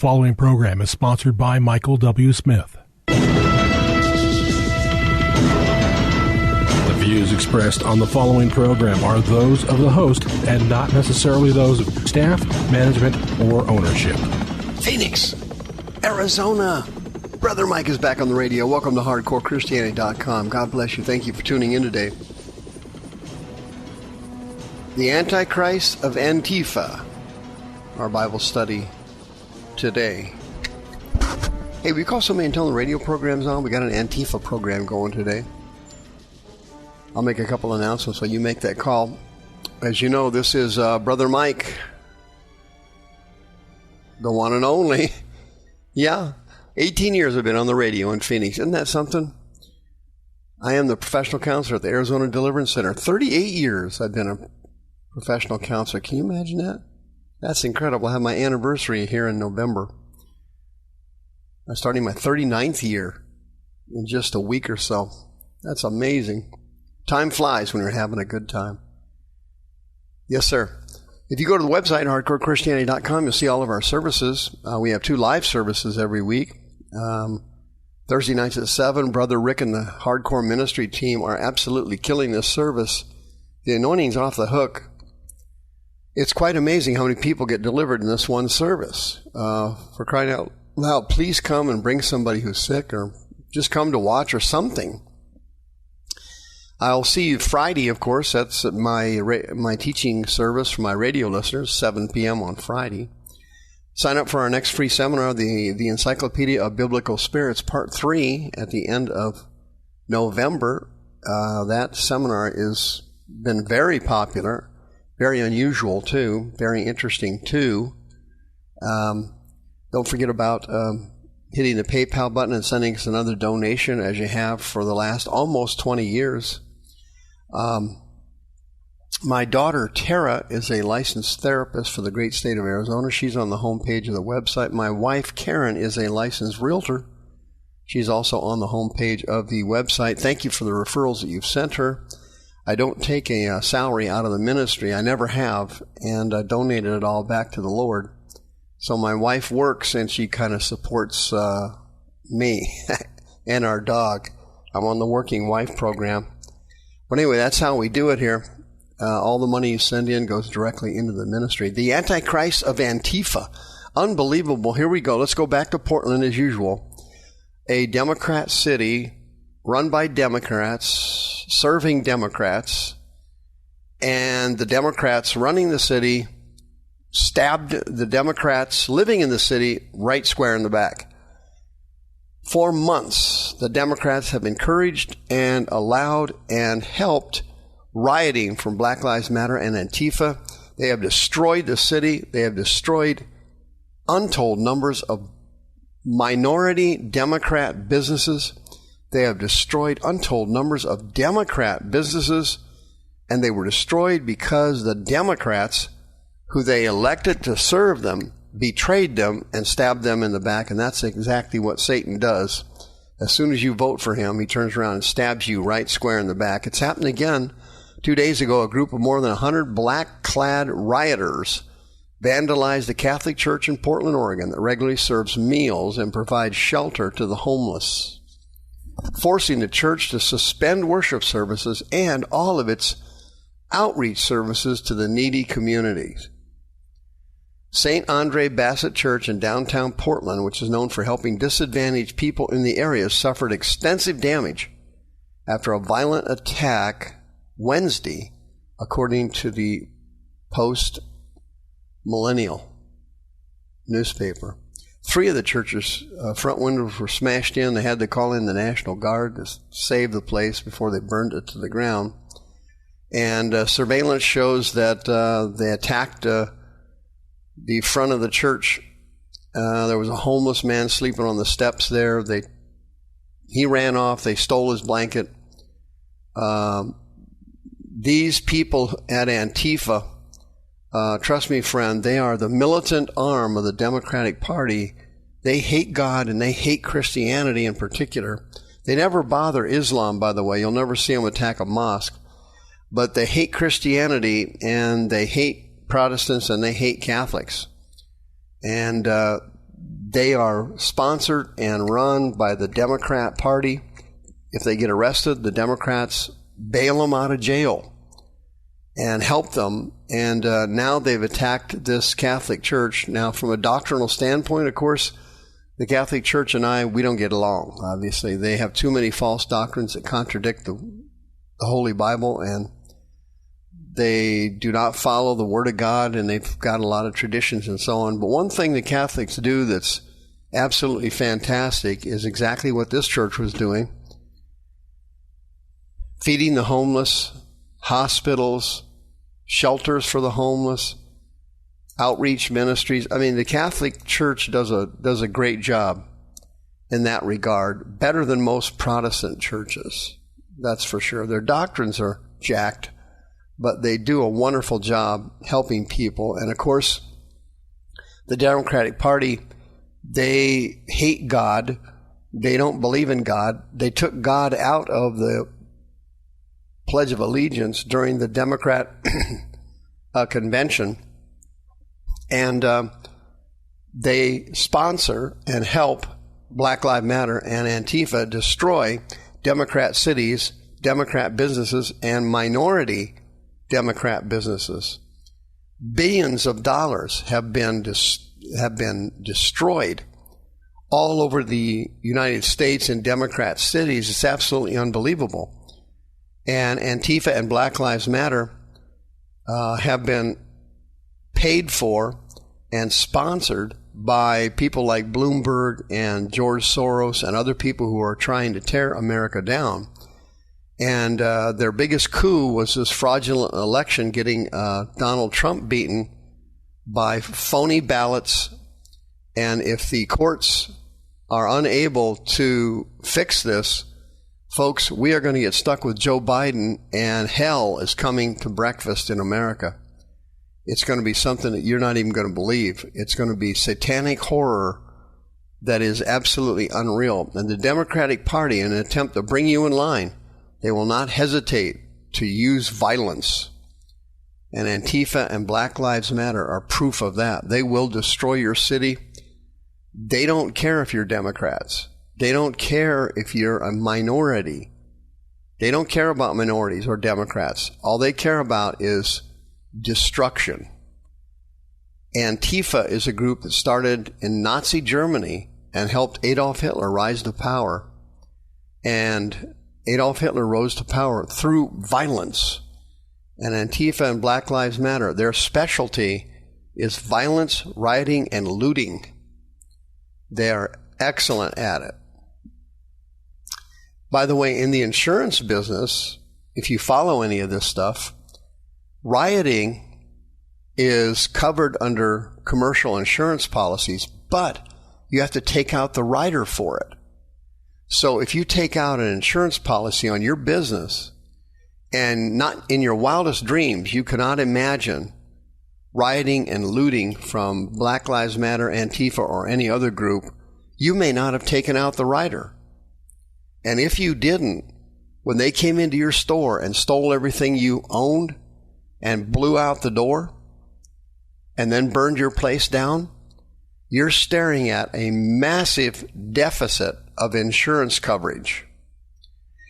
following program is sponsored by Michael W. Smith. The views expressed on the following program are those of the host and not necessarily those of staff, management, or ownership. Phoenix, Arizona. Brother Mike is back on the radio. Welcome to HardcoreChristianity.com. God bless you. Thank you for tuning in today. The Antichrist of Antifa, our Bible study today. Hey, we call somebody and tell the radio program's on. We got an Antifa program going today. I'll make a couple announcements while you make that call. As you know, this is Brother Mike, the one and only. Yeah, 18 years I've been on the radio in Phoenix. Isn't that something? I am the professional counselor at the Arizona Deliverance Center. 38 years I've been a professional counselor. Can you imagine that? That's incredible. I have my anniversary here in November. I'm starting my 39th year in just a week or so. That's amazing. Time flies when you're having a good time. Yes, sir. If you go to the website, hardcorechristianity.com, you'll see all of our services. We have 2 live services every week. Thursday nights at 7, Brother Rick and the Hardcore Ministry team are absolutely killing this service. The anointing's off the hook. It's quite amazing how many people get delivered in this one service. For crying out loud, please come and bring somebody who's sick or just come to watch or something. I'll see you Friday, of course. That's my teaching service for my radio listeners, 7 p.m. on Friday. Sign up for our next free seminar, the Encyclopedia of Biblical Spirits, Part 3, at the end of November. That seminar has been very popular. Very unusual, too. Very interesting, too. Don't forget about hitting the PayPal button and sending us another donation, as you have for the last almost 20 years. My daughter, Tara, is a licensed therapist for the great state of Arizona. She's on the homepage of the website. My wife, Karen, is a licensed realtor. She's also on the homepage of the website. Thank you for the referrals that you've sent her. I don't take a salary out of the ministry. I never have, and I donated it all back to the Lord. So my wife works, and she kind of supports me and our dog. I'm on the Working Wife program. But anyway, that's how we do it here. All the money you send in goes directly into the ministry. The Antichrist of Antifa. Unbelievable. Here we go. Let's go back to Portland as usual. A Democrat city run by Democrats, serving Democrats, and the Democrats running the city stabbed the Democrats living in the city right square in the back. For months, the Democrats have encouraged and allowed and helped rioting from Black Lives Matter and Antifa. They have destroyed the city. They have destroyed untold numbers of minority Democrat businesses. They have destroyed untold numbers of Democrat businesses, and they were destroyed because the Democrats, who they elected to serve them, betrayed them and stabbed them in the back, and that's exactly what Satan does. As soon as you vote for him, he turns around and stabs you right square in the back. It's happened again. 2 days ago, a group of more than 100 black-clad rioters vandalized the Catholic Church in Portland, Oregon, that regularly serves meals and provides shelter to the homeless, forcing the church to suspend worship services and all of its outreach services to the needy communities. St. Andre Bassett Church in downtown Portland, which is known for helping disadvantaged people in the area, suffered extensive damage after a violent attack Wednesday, according to the Post-Millennial newspaper. 3 of the church's front windows were smashed in. They had to call in the National Guard to save the place before they burned it to the ground. And surveillance shows that they attacked the front of the church. There was a homeless man sleeping on the steps there. He ran off. They stole his blanket. These people at Antifa, trust me, friend, they are the militant arm of the Democratic Party. They hate God and they hate Christianity in particular. They never bother Islam, by the way. You'll never see them attack a mosque. But they hate Christianity and they hate Protestants and they hate Catholics. And They are sponsored and run by the Democrat Party. If they get arrested, the Democrats bail them out of jail and help them. And now they've attacked this Catholic Church. Now, from a doctrinal standpoint, of course, the Catholic Church and we don't get along, obviously. They have too many false doctrines that contradict the Holy Bible, and they do not follow the Word of God, and they've got a lot of traditions and so on. But one thing the Catholics do that's absolutely fantastic is exactly what this church was doing. Feeding the homeless, hospitals, shelters for the homeless, outreach ministries. I mean, the Catholic Church does a great job in that regard, better than most Protestant churches. That's for sure. Their doctrines are jacked, but they do a wonderful job helping people. And of course, the Democratic Party, they hate God. They don't believe in God. They took God out of the Pledge of Allegiance during the Democrat convention. And they sponsor and help Black Lives Matter and Antifa destroy Democrat cities, Democrat businesses, and minority Democrat businesses. Billions of dollars have been destroyed all over the United States in Democrat cities. It's absolutely unbelievable. And Antifa and Black Lives Matter have been paid for and sponsored by people like Bloomberg and George Soros and other people who are trying to tear America down. And their biggest coup was this fraudulent election, getting Donald Trump beaten by phony ballots. And if the courts are unable to fix this, folks, we are going to get stuck with Joe Biden, and hell is coming to breakfast in America. It's going to be something that you're not even going to believe. It's going to be satanic horror that is absolutely unreal. And the Democratic Party, in an attempt to bring you in line, they will not hesitate to use violence. And Antifa and Black Lives Matter are proof of that. They will destroy your city. They don't care if you're Democrats. They don't care if you're a minority. They don't care about minorities or Democrats. All they care about is destruction. Antifa is a group that started in Nazi Germany and helped Adolf Hitler rise to power. And Adolf Hitler rose to power through violence. And Antifa and Black Lives Matter, their specialty is violence, rioting, and looting. They are excellent at it. By the way, in the insurance business, if you follow any of this stuff, rioting is covered under commercial insurance policies, but you have to take out the rider for it. So if you take out an insurance policy on your business, and not in your wildest dreams, you cannot imagine rioting and looting from Black Lives Matter, Antifa, or any other group, you may not have taken out the rider. And if you didn't, when they came into your store and stole everything you owned and blew out the door and then burned your place down, you're staring at a massive deficit of insurance coverage.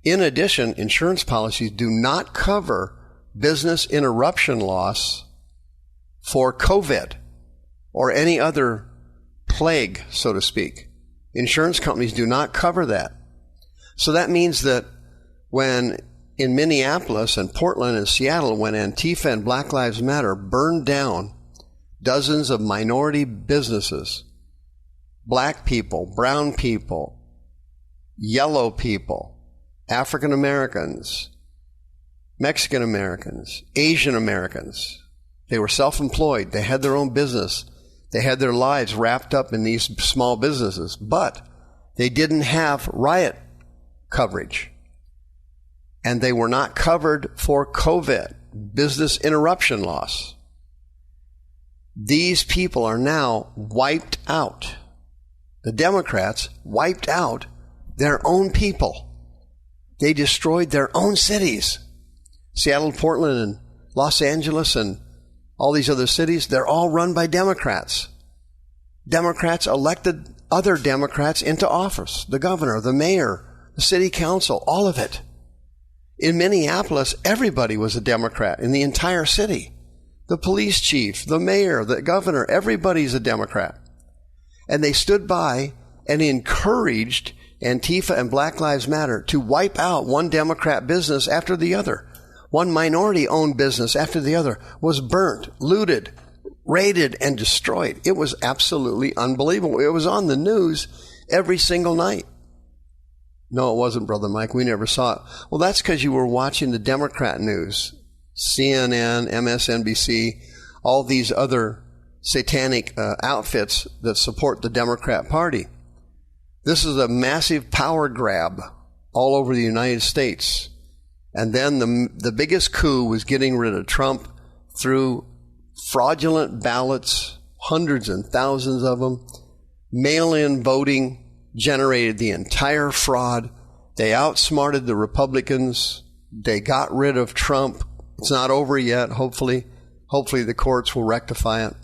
In addition, insurance policies do not cover business interruption loss for COVID or any other plague, so to speak. Insurance companies do not cover that. So that means that when in Minneapolis and Portland and Seattle, when Antifa and Black Lives Matter burned down dozens of minority businesses, black people, brown people, yellow people, African Americans, Mexican Americans, Asian Americans, they were self-employed. They had their own business. They had their lives wrapped up in these small businesses, but they didn't have riot coverage. And they were not covered for COVID, business interruption loss. These people are now wiped out. The Democrats wiped out their own people. They destroyed their own cities. Seattle, Portland, and Los Angeles, and all these other cities, they're all run by Democrats. Democrats elected other Democrats into office. The governor, the mayor, the city council, all of it. In Minneapolis, everybody was a Democrat in the entire city. The police chief, the mayor, the governor, everybody's a Democrat. And they stood by and encouraged Antifa and Black Lives Matter to wipe out one Democrat business after the other. One minority-owned business after the other was burnt, looted, raided, and destroyed. It was absolutely unbelievable. It was on the news every single night. No, it wasn't, Brother Mike. We never saw it. Well, that's because you were watching the Democrat news. CNN, MSNBC, all these other satanic outfits that support the Democrat Party. This is a massive power grab all over the United States. And then the biggest coup was getting rid of Trump through fraudulent ballots, hundreds and thousands of them. Mail-in voting generated the entire fraud. They outsmarted the Republicans. They got rid of Trump. It's not over yet, hopefully. Hopefully the courts will rectify it.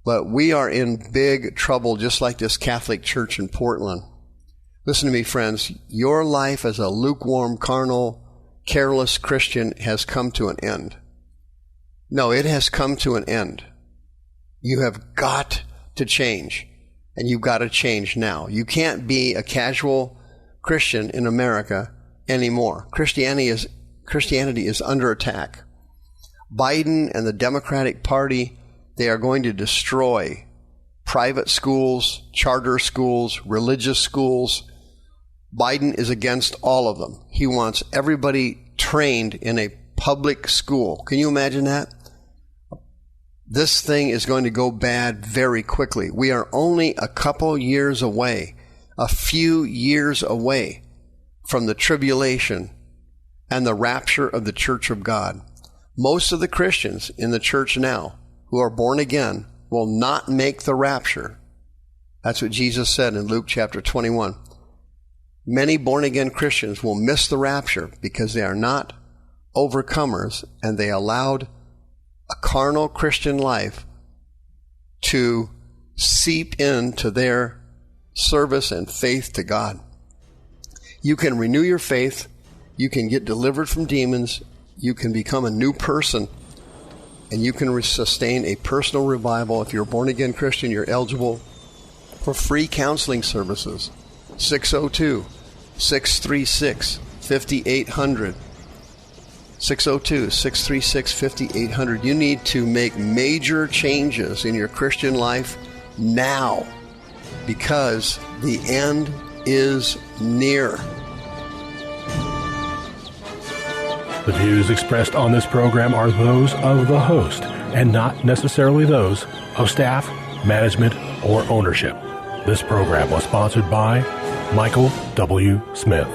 But we are in big trouble, just like this Catholic Church in Portland. Listen to me, friends. Your life as a lukewarm, carnal, careless Christian has come to an end. No, it has come to an end. You have got to change, and you've got to change now. You can't be a casual Christian in America anymore. Christianity is under attack. Biden and the Democratic Party, they are going to destroy private schools, charter schools, religious schools. Biden is against all of them. He wants everybody trained in a public school. Can you imagine that? This thing is going to go bad very quickly. We are only a couple years away, a few years away from the tribulation and the rapture of the Church of God. Most of the Christians in the church now who are born again will not make the rapture. That's what Jesus said in Luke chapter 21. Many born-again Christians will miss the rapture because they are not overcomers and they allowed a carnal Christian life to seep into their service and faith to God. You can renew your faith. You can get delivered from demons. You can become a new person. And you can sustain a personal revival. If you're a born-again Christian, you're eligible for free counseling services. 602-636-5800. 602-636-5800. You need to make major changes in your Christian life now because the end is near. The views expressed on this program are those of the host and not necessarily those of staff, management, or ownership. This program was sponsored by Michael W. Smith.